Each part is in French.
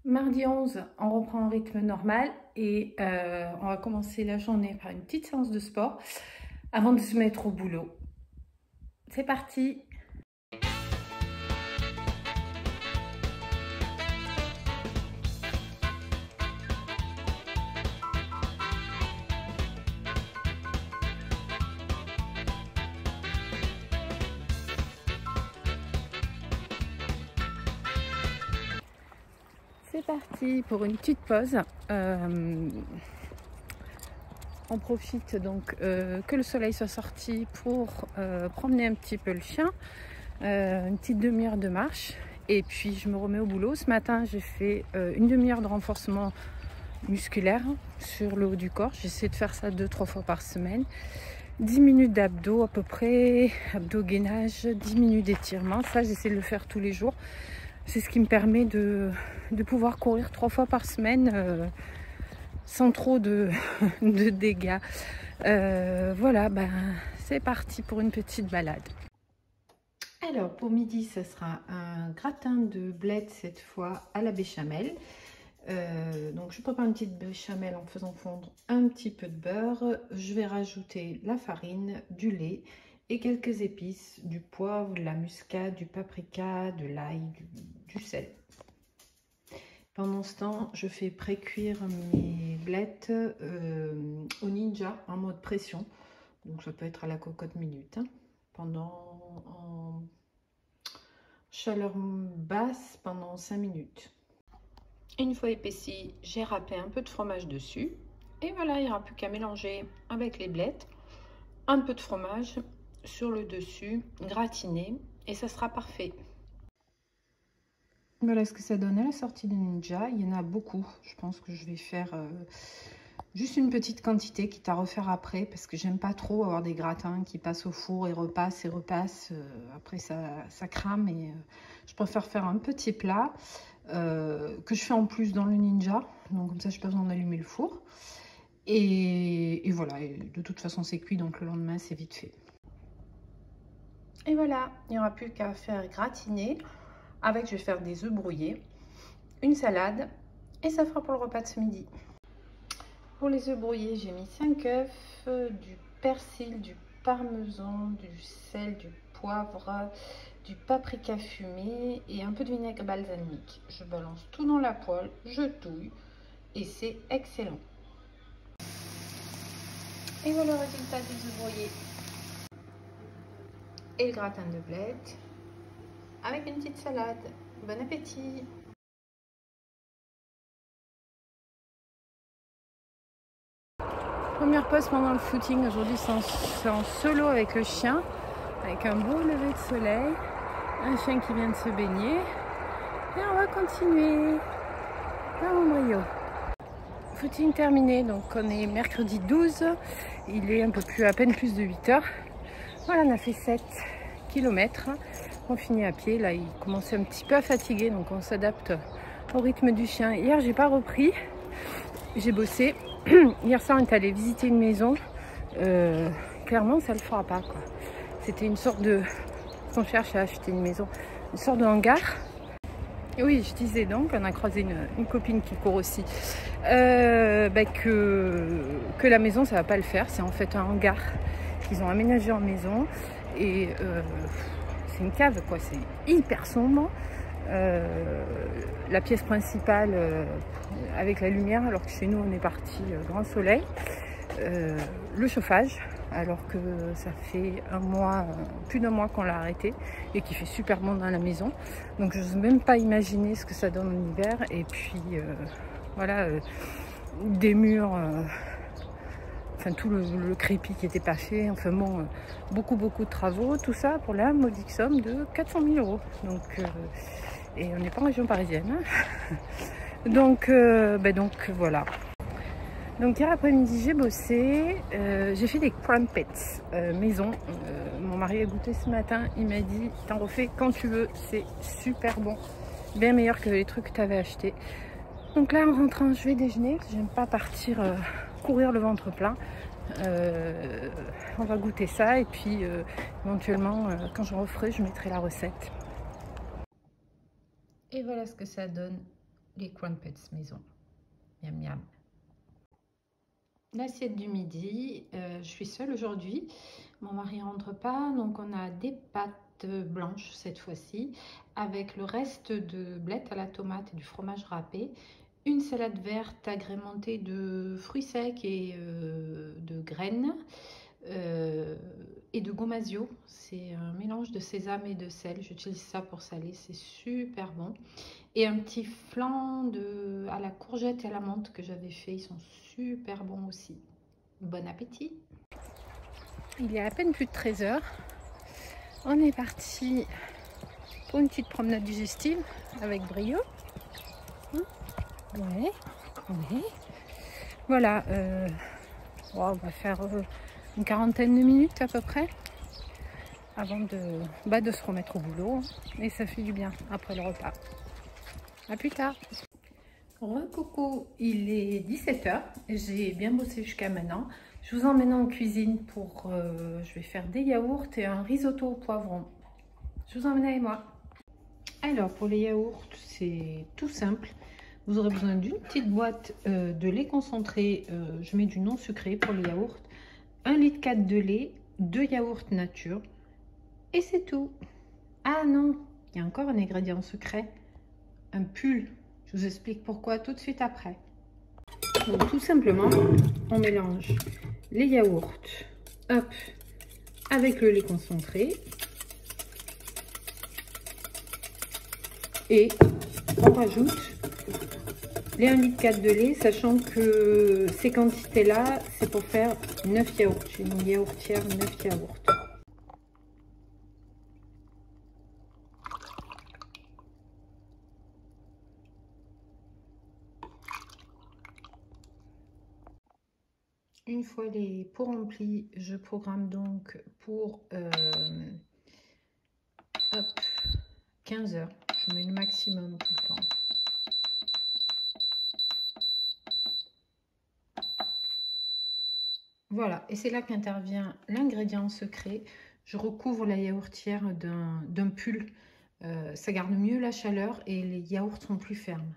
Mardi 11, on reprend un rythme normal et on va commencer la journée par une petite séance de sport avant de se mettre au boulot. C'est parti! C'est parti pour une petite pause. On profite donc que le soleil soit sorti pour promener un petit peu le chien, une petite demi-heure de marche et puis je me remets au boulot. Ce matin j'ai fait une demi-heure de renforcement musculaire sur le haut du corps. J'essaie de faire ça 2-3 fois par semaine. 10 minutes d'abdos à peu près, abdos gainage, 10 minutes d'étirement. Ça j'essaie de le faire tous les jours. C'est ce qui me permet de pouvoir courir 3 fois par semaine sans trop de dégâts. Voilà, c'est parti pour une petite balade. Alors pour midi, ce sera un gratin de bled cette fois à la béchamel. Donc je prépare une petite béchamel en faisant fondre un petit peu de beurre. Je vais rajouter la farine, du lait et quelques épices, du poivre, de la muscade, du paprika, de l'ail, du sel. Pendant ce temps, je fais pré-cuire mes blettes au Ninja en mode pression. Donc ça peut être à la cocotte minute. Pendant en chaleur basse pendant 5 minutes. Une fois épaissi, j'ai râpé un peu de fromage dessus. Et voilà, il n'y aura plus qu'à mélanger avec les blettes. Un peu de fromage sur le dessus, gratiné. Et ça sera parfait. Voilà ce que ça donne à la sortie de Ninja. Il y en a beaucoup. Je pense que je vais faire juste une petite quantité, quitte à refaire après, parce que j'aime pas trop avoir des gratins qui passent au four et repassent. Après, ça crame et je préfère faire un petit plat que je fais en plus dans le Ninja. Donc comme ça, je n'ai pas besoin d'allumer le four. Et voilà, et de toute façon, c'est cuit, donc le lendemain, c'est vite fait. Et voilà, il n'y aura plus qu'à faire gratiner. Avec, je vais faire des œufs brouillés, une salade et ça fera pour le repas de ce midi. Pour les œufs brouillés, j'ai mis 5 œufs, du persil, du parmesan, du sel, du poivre, du paprika fumé et un peu de vinaigre balsamique. Je balance tout dans la poêle, je touille et c'est excellent. Et voilà le résultat des œufs brouillés. Et le gratin de bled avec une petite salade. Bon appétit! Première pause pendant le footing. Aujourd'hui, c'est en solo avec le chien, avec un beau lever de soleil, un chien qui vient de se baigner. Et on va continuer à Montbrio. Footing terminé, donc on est mercredi 12. Il est à peine plus de 8 heures. Voilà, on a fait 7 km. On finit à pied. Là, il commençait un petit peu à fatiguer, donc on s'adapte au rythme du chien. Hier, j'ai pas repris. J'ai bossé. Hier soir, on est allé visiter une maison. Clairement, ça le fera pas, quoi. C'était une sorte de... On cherche à acheter une maison. Une sorte de hangar. Et oui, je disais donc, on a croisé une copine qui court aussi. Que la maison, ça va pas le faire. C'est en fait un hangar qu'ils ont aménagé en maison. Et c'est une cave, quoi. C'est hyper sombre. La pièce principale avec la lumière, alors que chez nous on est parti grand soleil, le chauffage, alors que ça fait plus d'un mois qu'on l'a arrêté et qu'il fait super bon dans la maison, donc je n'ose même pas imaginer ce que ça donne en hiver. Et puis voilà, des murs, enfin tout le crépi qui n'était pas fait, enfin bon, beaucoup de travaux, tout ça pour la modique somme de 400 000 €. Donc et on n'est pas en région parisienne, hein. Donc voilà. Donc hier après-midi j'ai bossé, j'ai fait des crumpets maison. Mon mari a goûté ce matin, il m'a dit t'en refais quand tu veux, c'est super bon, bien meilleur que les trucs que tu avais achetés. Donc là en rentrant je vais déjeuner, j'aime pas partir courir le ventre plein. On va goûter ça et puis éventuellement quand je referai je mettrai la recette. Et voilà ce que ça donne, les crumpets maison. Miam miam. L'assiette du midi, je suis seule aujourd'hui. Mon mari rentre pas, donc on a des pâtes blanches cette fois-ci, avec le reste de blettes à la tomate et du fromage râpé. Une salade verte agrémentée de fruits secs et de graines et de gomasio. C'est un mélange de sésame et de sel. J'utilise ça pour saler, c'est super bon. Et un petit flan à la courgette et à la menthe que j'avais fait. Ils sont super bons aussi. Bon appétit! Il y a à peine plus de 13 h. On est parti pour une petite promenade digestive avec brio. Ouais. Voilà, on va faire une quarantaine de minutes à peu près avant de se remettre au boulot. Et ça fait du bien après le repas. À plus tard. Coucou, il est 17 h. J'ai bien bossé jusqu'à maintenant. Je vous emmène en cuisine pour... je vais faire des yaourts et un risotto au poivron. Je vous emmène avec moi. Alors, pour les yaourts, c'est tout simple. Vous aurez besoin d'une petite boîte de lait concentré. Je mets du non sucré pour les yaourts. 1,4 litre de lait, 2 yaourts nature. Et c'est tout. Ah non, il y a encore un ingrédient secret. Un pull. Je vous explique pourquoi tout de suite après. Donc tout simplement, on mélange les yaourts, hop, avec le lait concentré. Et on rajoute les 1,4 litre de lait, sachant que ces quantités-là, c'est pour faire 9 yaourts. J'ai une yaourtière 9 yaourts. Une fois les pots remplis, je programme donc pour 15 h. Je mets le maximum tout le temps. Voilà, et c'est là qu'intervient l'ingrédient secret. Je recouvre la yaourtière d'un pull. Ça garde mieux la chaleur et les yaourts sont plus fermes.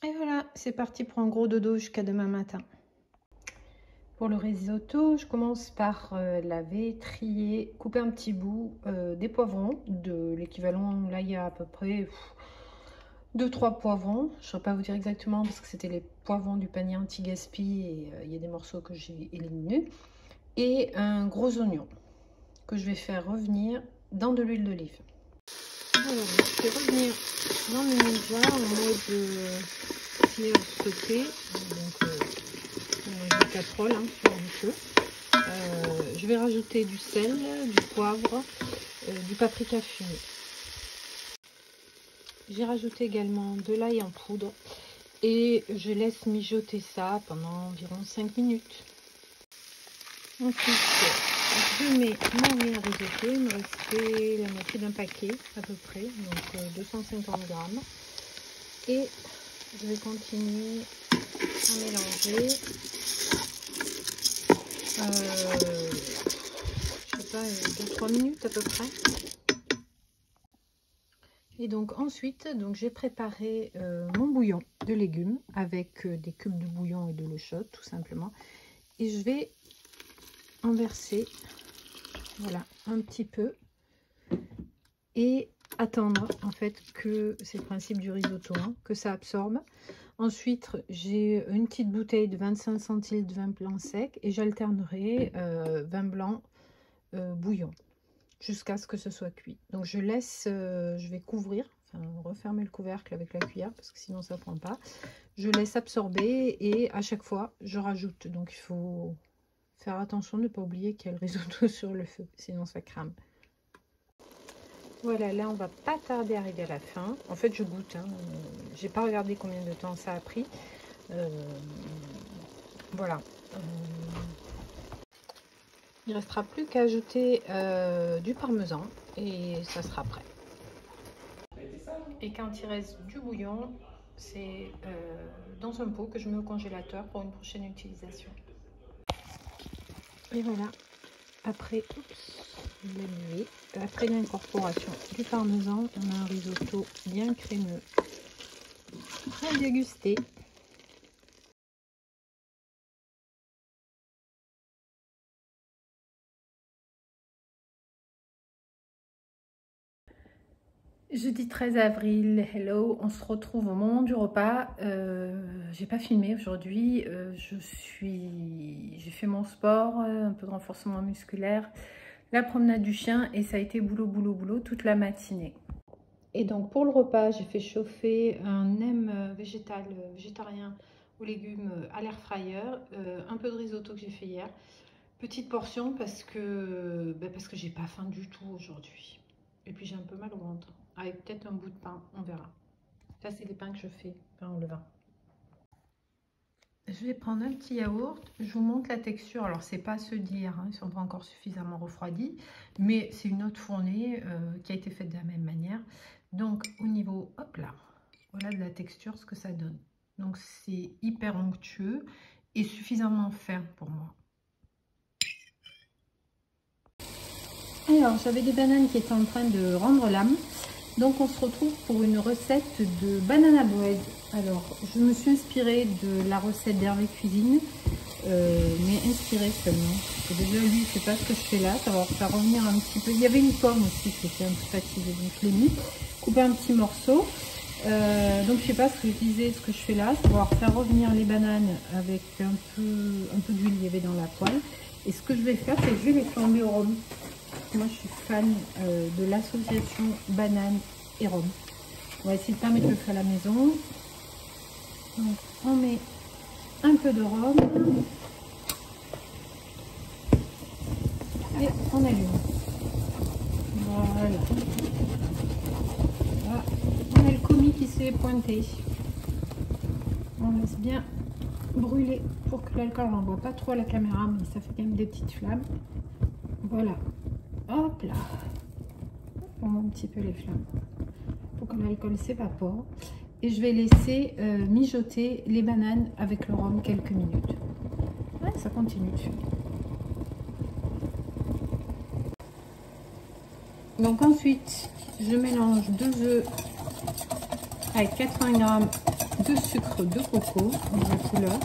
Et voilà, c'est parti pour un gros dodo jusqu'à demain matin. Pour le risotto, je commence par laver, trier, couper un petit bout des poivrons, de l'équivalent, là il y a à peu près 2-3 poivrons. Je ne saurais pas vous dire exactement parce que c'était les poivrons du panier anti-gaspi et il y a des morceaux que j'ai éliminés. Et un gros oignon que je vais faire revenir dans de l'huile d'olive. Alors, je vais revenir dans le mixeur en mode cuillère sautée. Donc, une casserole sur un feu. Je vais rajouter du sel, du poivre, du paprika fumé. J'ai rajouté également de l'ail en poudre et je laisse mijoter ça pendant environ 5 minutes. Ensuite, je mets mon riz à risotto. Il me restait la moitié d'un paquet à peu près, donc 250 grammes. Et je vais continuer à mélanger. Je sais pas, 2-3 minutes à peu près. Et donc ensuite, j'ai préparé mon bouillon de légumes avec des cubes de bouillon et de l'eau chaude tout simplement. Et je vais en verser, voilà, un petit peu et attendre en fait que c'est le principe du risotto, hein, que ça absorbe. Ensuite, j'ai une petite bouteille de 25 centilitres de vin blanc sec et j'alternerai vin blanc bouillon jusqu'à ce que ce soit cuit. Donc je laisse, je vais couvrir, enfin refermer le couvercle avec la cuillère parce que sinon ça prend pas. Je laisse absorber et à chaque fois je rajoute. Donc il faut faire attention de ne pas oublier qu'il y a le risotto sur le feu, sinon ça crame. Voilà, là on va pas tarder à arriver à la fin. En fait je goûte, hein. J'ai pas regardé combien de temps ça a pris. Voilà. Il ne restera plus qu'à ajouter du parmesan et ça sera prêt. Et quand il reste du bouillon, c'est dans un pot que je mets au congélateur pour une prochaine utilisation. Et voilà, après après l'incorporation du parmesan, on a un risotto bien crémeux, à déguster. Jeudi 13 avril, hello, on se retrouve au moment du repas. J'ai pas filmé aujourd'hui, j'ai fait mon sport, un peu de renforcement musculaire, la promenade du chien et ça a été boulot, boulot, boulot toute la matinée. Et donc pour le repas, j'ai fait chauffer un nem végétarien aux légumes à l'air fryer, un peu de risotto que j'ai fait hier. Petite portion parce que j'ai pas faim du tout aujourd'hui. Et puis j'ai un peu mal au ventre. Avec peut-être un bout de pain, on verra. Ça c'est les pains que je fais, pain au levain. Je vais prendre un petit yaourt. Je vous montre la texture. Alors c'est pas à se dire, hein, ils sont pas encore suffisamment refroidis. Mais c'est une autre fournée qui a été faite de la même manière. Donc au niveau, hop là, voilà de la texture, ce que ça donne. Donc c'est hyper onctueux et suffisamment ferme pour moi. Alors, j'avais des bananes qui étaient en train de rendre l'âme. Donc, on se retrouve pour une recette de banana bread. Alors, je me suis inspirée de la recette d'Hervé Cuisine, mais inspirée seulement. Parce que déjà, lui, c'est pas ce que je fais là. Ça va faire revenir un petit peu. Il y avait une pomme aussi qui était un peu fatiguée, donc je l'ai mis. Couper un petit morceau. Donc, je sais pas ce que je disais, ce que je fais là. Ça va faire revenir les bananes avec un peu d'huile qu'il y avait dans la poêle. Et ce que je vais faire, c'est que je vais les flamber au rhum. Moi, je suis fan de l'association banane et rhum. On va essayer de pas mettre le feu à la maison. Donc, on met un peu de rhum et on allume. Voilà. Là, on a le commis qui s'est pointé. On laisse bien brûler pour que l'alcool n'envoie pas trop à la caméra, mais ça fait quand même des petites flammes. Voilà. Hop là, on monte un petit peu les flammes pour que l'alcool s'évapore et je vais laisser mijoter les bananes avec le rhum quelques minutes. Ouais, ça continue. Donc ensuite, je mélange 2 œufs avec 80 g de sucre de coco de la couleur.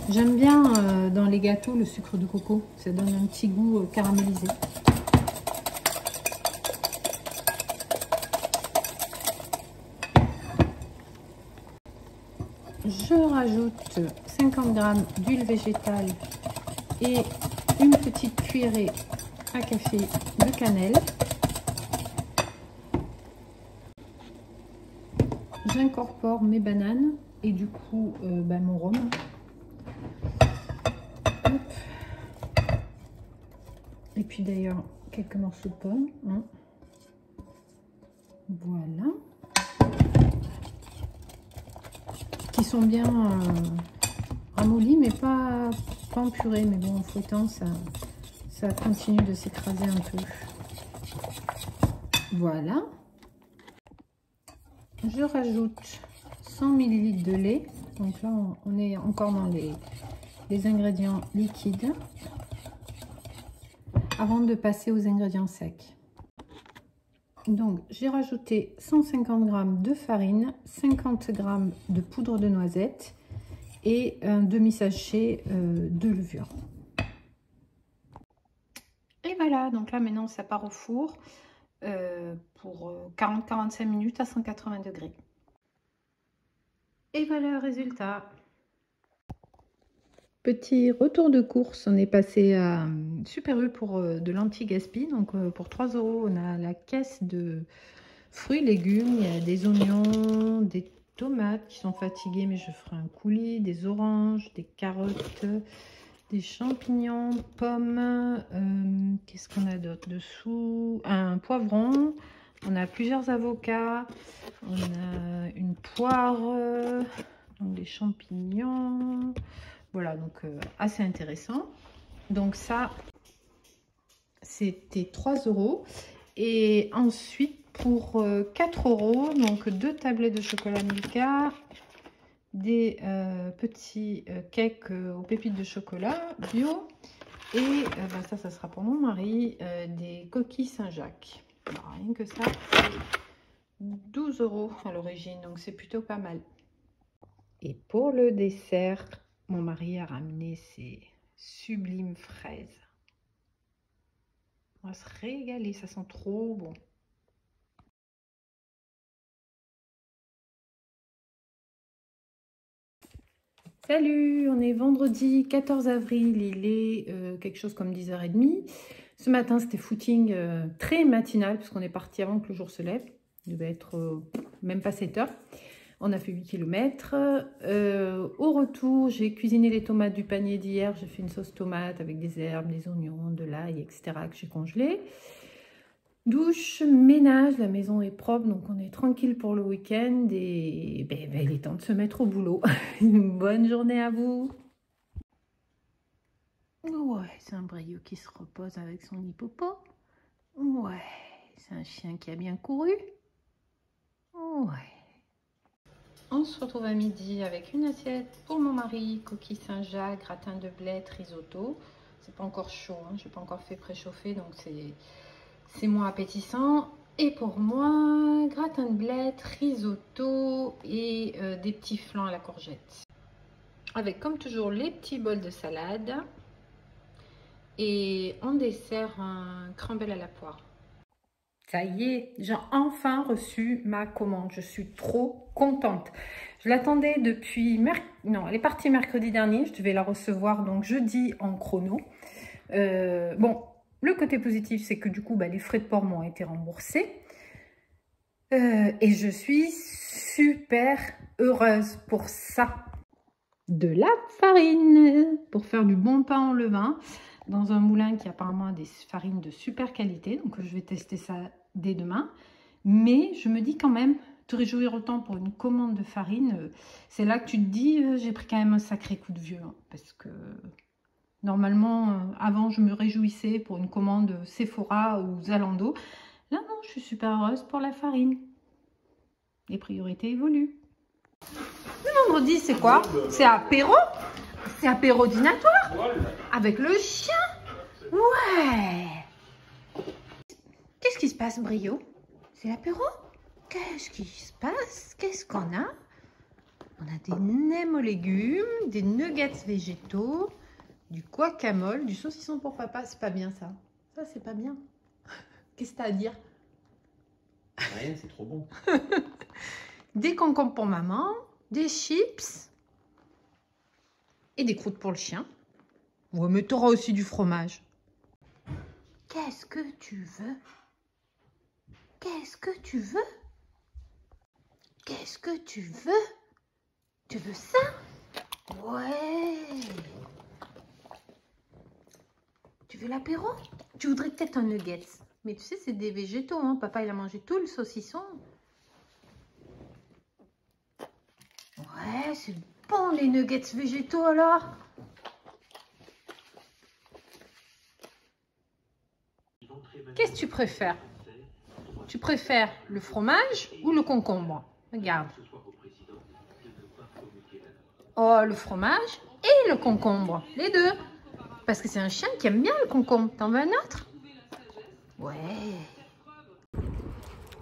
J'aime bien dans les gâteaux le sucre de coco, ça donne un petit goût caramélisé. Je rajoute 50 g d'huile végétale et une petite cuillerée à café de cannelle. J'incorpore mes bananes et du coup mon rhum. Et puis d'ailleurs quelques morceaux de pomme, hein. Voilà, qui sont bien ramollis mais pas en purée, mais bon, en fouettant ça continue de s'écraser un peu. Voilà, je rajoute 100 ml de lait. Donc là on est encore dans les ingrédients liquides avant de passer aux ingrédients secs. Donc j'ai rajouté 150 g de farine, 50 g de poudre de noisette et un demi-sachet de levure. Et voilà, donc là maintenant ça part au four pour 40-45 minutes à 180 degrés. Et voilà le résultat. Petit retour de course, on est passé à Super U pour de l'anti-gaspi. Donc pour 3 €, on a la caisse de fruits et légumes. Il y a des oignons, des tomates qui sont fatiguées, mais je ferai un coulis, des oranges, des carottes, des champignons, pommes. Qu'est-ce qu'on a d'autre dessous? Un poivron. On a plusieurs avocats. On a une poire, donc des champignons. Voilà, donc assez intéressant. Donc ça, c'était 3 €. Et ensuite, pour 4 €, donc 2 tablettes de chocolat Milka, des petits cakes aux pépites de chocolat bio. Et ça sera pour mon mari, des coquilles Saint-Jacques. Rien que ça, 12 € à l'origine, donc c'est plutôt pas mal. Et pour le dessert, mon mari a ramené ses sublimes fraises. On va se régaler, ça sent trop bon. Salut, on est vendredi 14 avril, il est quelque chose comme 10h30. Ce matin, c'était footing très matinal, puisqu'on est parti avant que le jour se lève. Il devait être même pas 7 h. On a fait 8 km. Au retour, j'ai cuisiné les tomates du panier d'hier. J'ai fait une sauce tomate avec des herbes, des oignons, de l'ail, etc. que j'ai congelé. Douche, ménage, la maison est propre, donc on est tranquille pour le week-end et il est temps de se mettre au boulot. Une bonne journée à vous. Ouais, c'est un Brio qui se repose avec son hippopo. Ouais, c'est un chien qui a bien couru. Ouais. On se retrouve à midi avec une assiette pour mon mari, coquille Saint-Jacques, gratin de blettes, risotto. C'est pas encore chaud, hein, je n'ai pas encore fait préchauffer, donc c'est moins appétissant. Et pour moi, gratin de blettes, risotto et des petits flancs à la courgette. Avec comme toujours les petits bols de salade. Et en dessert, un crumble à la poire. Ça y est, j'ai enfin reçu ma commande. Je suis trop contente. Je l'attendais depuis... Non, elle est partie mercredi dernier. Je devais la recevoir donc jeudi en chrono. Bon, le côté positif, c'est que du coup, les frais de port m'ont été remboursés. Et je suis super heureuse pour ça. De la farine pour faire du bon pain en levain dans un moulin qui apparemment a des farines de super qualité. Donc, je vais tester ça dès demain. Mais je me dis quand même, te réjouir autant pour une commande de farine, c'est là que tu te dis, j'ai pris quand même un sacré coup de vieux. Hein, parce que normalement, avant, je me réjouissais pour une commande Sephora ou Zalando. Là, non, je suis super heureuse pour la farine. Les priorités évoluent. Le vendredi, c'est quoi? C'est apéro? C'est apéro dînatoire? Avec le chien? Ouais! Qu'est-ce qui se passe, Brio? C'est l'apéro? Qu'est-ce qui se passe? Qu'est-ce qu'on a? On a des nems aux légumes, des nuggets végétaux, du guacamole, du saucisson pour papa. C'est pas bien ça. Ça, c'est pas bien. Qu'est-ce que t'as à dire? Rien, c'est trop bon. Des concombres pour maman, des chips et des croûtes pour le chien. Ouais, mais t'auras aussi du fromage. Qu'est-ce que tu veux? Qu'est-ce que tu veux? Qu'est-ce que tu veux? Tu veux ça? Ouais. Tu veux l'apéro? Tu voudrais peut-être un nuggets. Mais tu sais, c'est des végétaux, hein. Papa, il a mangé tout le saucisson. Ouais, c'est bon les nuggets végétaux alors. Qu'est-ce que tu préfères? Tu préfères le fromage ou le concombre? Regarde. Oh, le fromage et le concombre, les deux. Parce que c'est un chien qui aime bien le concombre. T'en veux un autre? Ouais.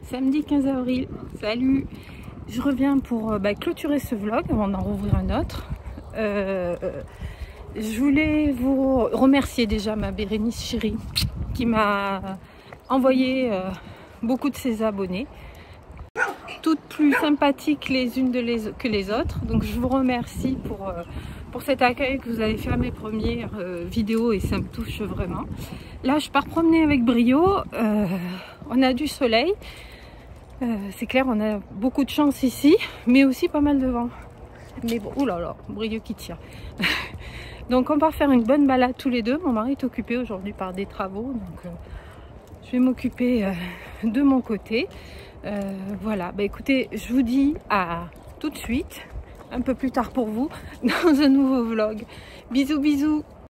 Samedi 15 avril, salut. Je reviens pour clôturer ce vlog avant d'en rouvrir un autre. Je voulais vous remercier déjà ma Bérénice chérie qui m'a envoyé beaucoup de ses abonnés. Toutes plus sympathiques les unes que les autres. Donc je vous remercie pour cet accueil que vous avez fait à mes premières vidéos et ça me touche vraiment. Là je pars promener avec Brio. On a du soleil. C'est clair, on a beaucoup de chance ici, mais aussi pas mal de vent. Mais bon, oulala, Brio qui tire. Donc on part faire une bonne balade tous les deux. Mon mari est occupé aujourd'hui par des travaux, donc je vais m'occuper de mon côté. Voilà, écoutez, je vous dis à tout de suite, un peu plus tard pour vous, dans un nouveau vlog. Bisous, bisous.